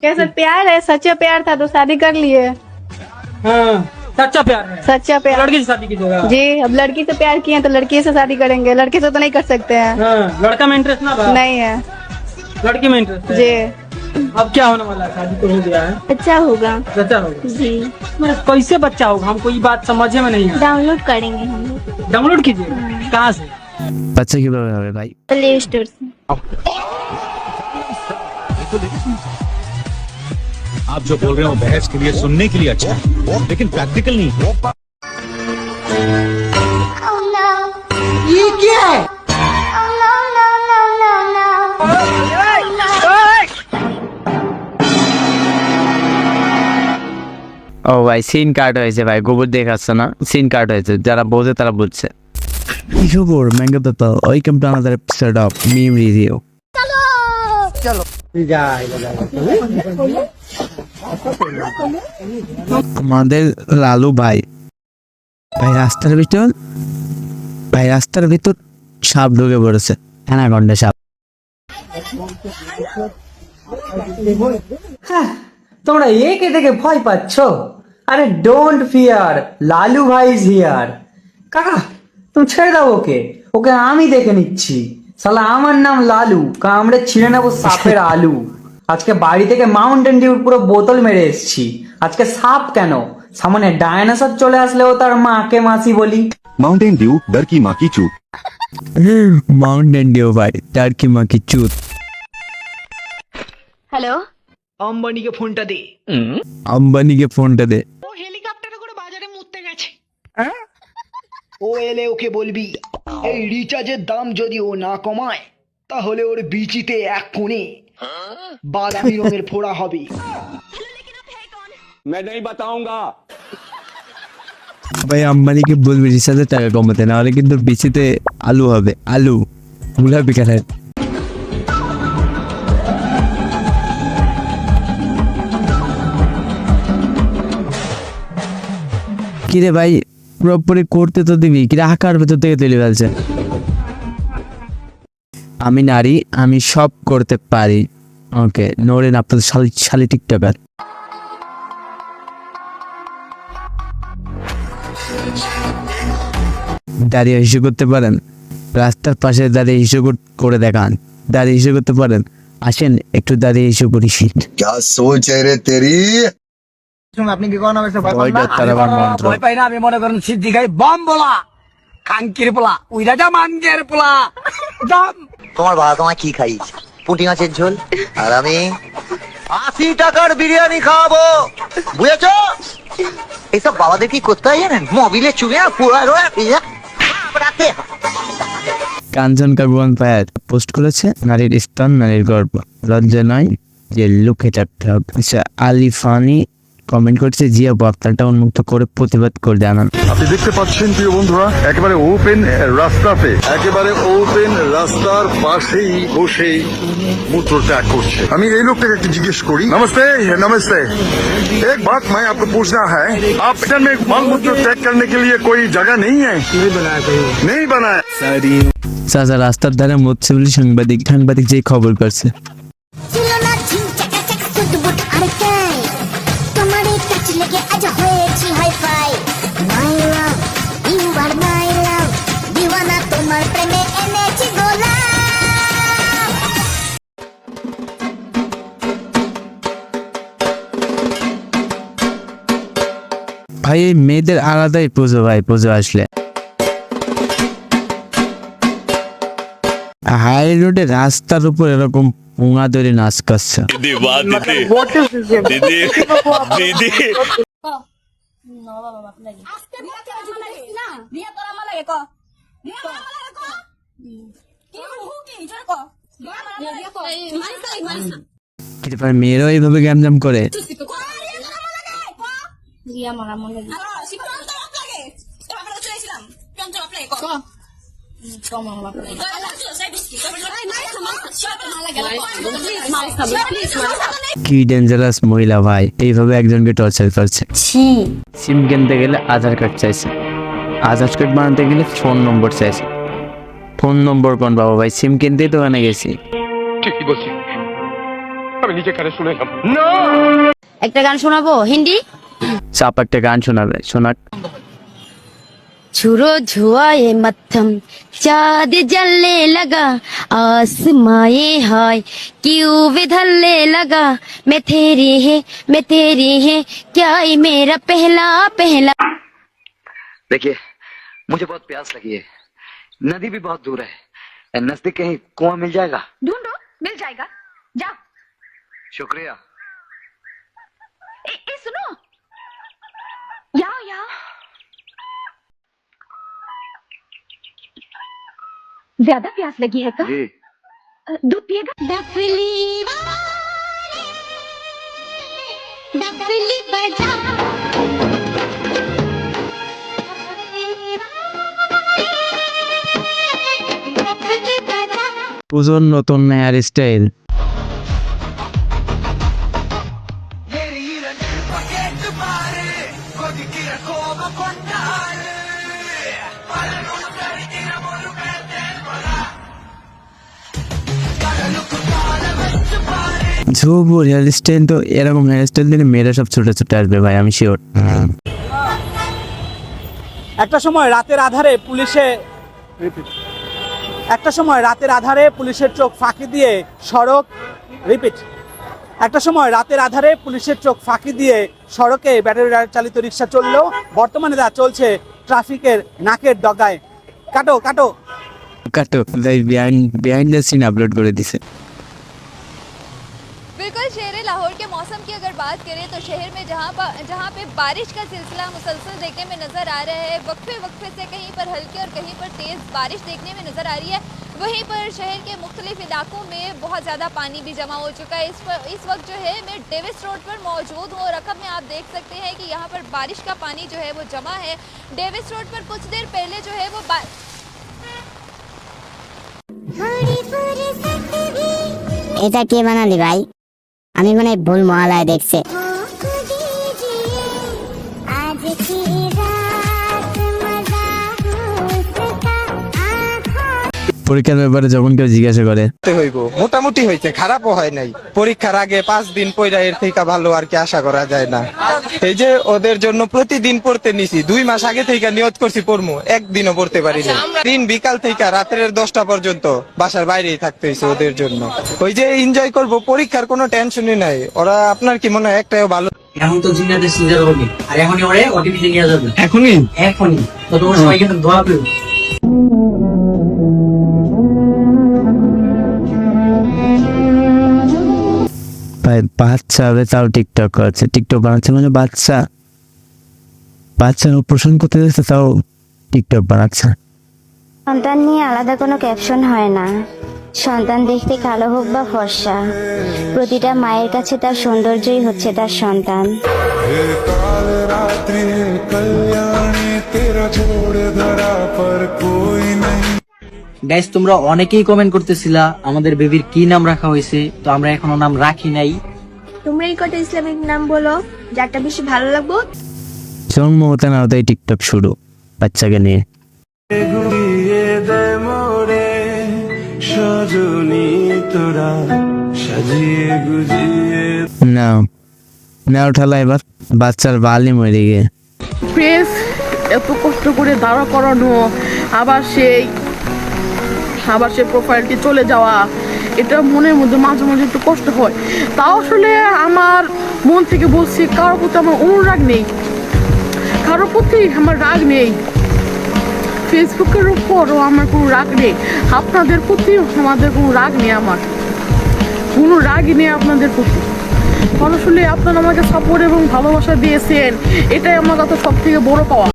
कैसे प्यार है? सच्चा प्यार था तो शादी कर लिए। हाँ, सच्चा प्यार है। सच्चा प्यार। लड़की से शादी कीजिएगा। जी, अब लड़की से प्यार किए हैं तो लड़की से शादी करेंगे, लड़के से तो नहीं कर सकते हैं। हाँ, लड़का में इंटरेस्ट ना बा? नहीं है लड़की में इंटरेस्ट है। जी। अब क्या होने वाला है? शादी तो हो गया है। अच्छा होगा बच्चा होगा। जी। मैं कैसे बच्चा होगा? हमको ये बात समझे में नहीं है। डाउनलोड करेंगे हम लोग डाउनलोड कीजिए। कहाँ से? बच्चा কিভাবে হবে ভাই? प्ले स्टोर से। आप जो बोल रहे हो बहस के लिए सुनने के लिए अच्छा है लेकिन प्रैक्टिकल नहीं है। ये क्या है? ও ভাই সিন কাট হয়েছে ভাই, গোবর দেখাচ্ছে না, সিন কাট হয়েছে, যারা বোঝে তারা বুঝছে। কি খবর ম্যাঙ্গো দাদা, welcome to another episode of meme review. আমাদের লালু ভাই ভাই রাস্তার ভিতর সাপ ঢুকে পড়েছে, অ্যানাকন্ডা সাপ। তোমরা একে দেখে ভয় পাচ্ছ? আরে ডোন্ট ফিয়ার, লালু ভাই ইজ হিয়ার। কাকা তুমি ছেড়ে দাও ওকে, ওকে আমি দেখে নিচ্ছি। শালা আমার নাম লালু, কামড়ে ছিঁড়ে নেবো সাপের আলু। আজকে বাড়ি থেকে মাউন্টেন ডিউর পুরো বোতল মেরে এসেছি। আজকে সাপ কেন, সামনে ডায়নোসর চলে আসলেও তার মাকে মাসি বলি। माउंटेन ड्यू डर की माँ की चूत। মাউন্টেন ডিউ ভাই, টার্কি মাকি চুত। हेलो, আম্বানিকে ফোনটা দে। আম্বানিকে ফোনটা দে। ও হেলিকপ্টারে করে বাজারে মুততে গেছে। ও এলে ওকে বলবি এই রিচার্জের দাম যদি ও না কমায় তাহলে ওর বিচিতে এক কোণে বাদামি রঙের ফোড়া হবে। ভাই আম্বানিকে বলবি রিচার্জের টাকা কমাতে, না হলে কিন্তু বিচিতে আলু হবে, আলু গুলাবি কালার। কিরে ভাই পুরোপুরি করতে তো দিবি, কিরে আকার ভেতর থেকে তুলে ফেলছে। আমি নারী, আমি সব করতে পারি। ওকে নোরেন আপনাদের শালি টিকটকার। দাঁড়িয়ে হিসু করতে পারেন? রাস্তার পাশে দাঁড়িয়ে হিসু করে দেখান। দাঁড়িয়ে হিসু করতে পারেন? আসেন একটু দাঁড়িয়ে হিসু করি। क्या सोच है रे तेरी? আপনি কি কোন অবস্থা ওইটা তার আবার মন্ত্র। ভয় পাই না, আমি মনে করেন সিদ্ধি খাই বম বলা কাঙ্কির পোলা উইরা যা মানগের পোলা দম। তোমার বাবা তোমায় কি খাইয়েছে? পুঁটি মাছের ঝোল, আর আমি 80 টাকার বিরিয়ানি খাওয়াবো, বুঝেছো? এইসব বাবাদের কি করতে হয় জানেন? মোবিলে চুবে পুরা রাতে। কাঞ্চন কাগুয়ান পায়াত পোস্ট করেছে, নারীর স্তন নারীর গর্ব, লজ্জা নয় যে লুকে থাকতে হবে। আচ্ছা আলিফানি কমেন্ট করছে, জিয়া বক্তাটা উন্মুক্ত করে প্রতিবাদ করে জানান। আপনি দেখতে পাচ্ছেন প্রিয় বন্ধুরা, একেবারে ওপেন রাস্তাতে, একেবারে ওপেন রাস্তার পাশেই বসে মূত্র ত্যাগ করছে। আমি এই লোকটাকে একটু জিজ্ঞেস করি। নমস্তে नमस्ते, एक बात मैं आपको पूछना है, आप इधर में मल मूत्र त्याग करने के लिए कोई जगह नहीं है? नहीं बनाया। চাচা রাস্তার ধারে মরছে বলে সাংবাদিক যে খবর করছে। ভাই এই মেয়েদের আলাদাই পুজো ভাই, পুজো আসলে হাই রোডে রাস্তার উপর এরকম পোঙা ধরে নাচ করছে। মেয়েরাও এইভাবে গ্যামজাম করে। কি ডেঞ্জারাস মহিলা ভাই, এইভাবে একজনকে টর্চার করছে। সিম কিনতে গেলে আধার কার্ড চাইছে, আধার কার্ড বানাতে গেলে ফোন নম্বর চাইছে। ফোন নম্বর কোন বাবা ভাই, সিম কিনতেই তো ওখানে গেছি। ঠিকই বলছি। একটা গান শোনাবো হিন্দি। চাপ একটা গান শোনাবে, শোনাক। छुरो छुआए मत्थम चाँद जलने लगा आसमाए हाय क्यों विधलने लगा मैं तेरी है क्या ये मेरा पहला पहला। देखिए मुझे बहुत प्यास लगी है, नदी भी बहुत दूर है, नजदीक कहीं कुआं मिल जाएगा? ढूंढो, मिल जाएगा, जाओ। शुक्रिया। ए सुनो, यहाँ ज्यादा प्यास लगी है क्या? जी। दूध पिएगा? डफली बजा। পুজোর নতুন হেয়ার স্টাইল। ঝুবুর হেয়ার স্টাইল, তো এরকম হেয়ার স্টাইল দিলে মেয়েরা সব ছোট ছোট আসবে ভাই, আমি শিওর। একটা সময় রাতের আধারে পুলিশের চোখ ফাঁকি দিয়ে সড়কে ব্যাটারি চালিত রিক্সা চললেও বর্তমানে তা চলছে ট্রাফিকের নাকের ডগায়। কাটো বিহাইন্ড দ্য সিন আপলোড করে দিছে। बिल्कुल शहर लाहौर के मौसम की अगर बात करें तो शहर में जहाँ पे बारिश का सिलसिला मुसलसल देखने में नज़र आ रहा है, वक्फे से कहीं पर हल्की और कहीं पर तेज़ बारिश देखने में नज़र आ रही है। वहीं पर शहर के मुख्तलिफ इलाकों में बहुत ज़्यादा पानी भी जमा हो चुका है। इस वक्त जो है मैं डेविस रोड पर मौजूद हूँ। रकम में आप देख सकते हैं कि यहाँ पर बारिश का पानी जो है वो जमा है। डेविस रोड पर कुछ देर पहले जो है वो এটা কে বানালি ভাই? আমি মনে হয় ভুল মহালয় দেখছে। পরীক্ষার ব্যাপারে যখন কেউ জিজ্ঞাসা করে, মোটামুটি হয়েছে, খারাপও হয় নাই। পরীক্ষার আগে 5 দিন পড়া এর থেকে ভালো আর কি আশা করা যায় না। এই যে ওদের জন্য প্রতিদিন পড়তে নিছি, 2 মাস আগে থেকে নিয়ত করছি পড়মু, একদিনও পড়তে পারি না। দিন বিকাল থেকে রাতের 10টা পর্যন্ত বাসার বাইরেই থাকতে হয়েছে ওদের জন্য। ওই যে এনজয় করব, পরীক্ষার কোনো টেনশনই নাই। ওরা আপনার কি মনে হয় একটাও ভালো? এখন তো জিনাদের সিজন হবে আর এখনই ওরে ওটিপি নিয়ে যাবে। এখনই তো তোমরা সবাই কিন্তু দোয়া করো। ভাই বাচ্চা হবে তাও টিকটক করছে, টিকটক বানাচ্ছে, মানে বাচ্চার অপারেশন করতে যাচ্ছে তাও টিকটক বানাচ্ছে। সন্তান নিয়ে আলাদা কোনো ক্যাপশন হয় না। সন্তান দেখতে কালো হোক বা ফর্সা, প্রতিটা মায়ের কাছে তার সৌন্দর্যই হচ্ছে তার সন্তান। গাইস, তোমরা অনেকেই কমেন্ট করতেছিলা আমাদের বেবির কি নাম রাখা হয়েছে, তো আমরা এখনো নাম রাখি নাই। তোমরা এই কটা ইসলামিক নাম বলো যারটা বেশি ভালো লাগবে। জন্ম হতে না হতেই টিকটক শুরু বাচ্চাকে নিয়ে। না উঠালা এবার বাচ্চার বালি মরে গিয়ে। ফেস এত কষ্ট করে দাঁড়া করানো, আবার সেই প্রোফাইলটি চলে যাওয়া, এটা মনের মধ্যে মাঝে মাঝে একটু কষ্ট হয়। তাও আসলে আমার মন থেকে বলছি, কারোর প্রতি আমার অনুরাগ নেই, কারোর প্রতি আমার রাগ নেই। ফেসবুকের উপরও আমার কোনো রাগ নেই, আপনাদের প্রতি আমাদের কোনো রাগ নেই, আমার কোনো রাগই নেই আপনাদের প্রতি। কারণ আসলে আপনারা আমাকে সাপোর্ট এবং ভালোবাসা দিয়েছেন, এটাই আমার কাছে সব থেকে বড় পাওয়া।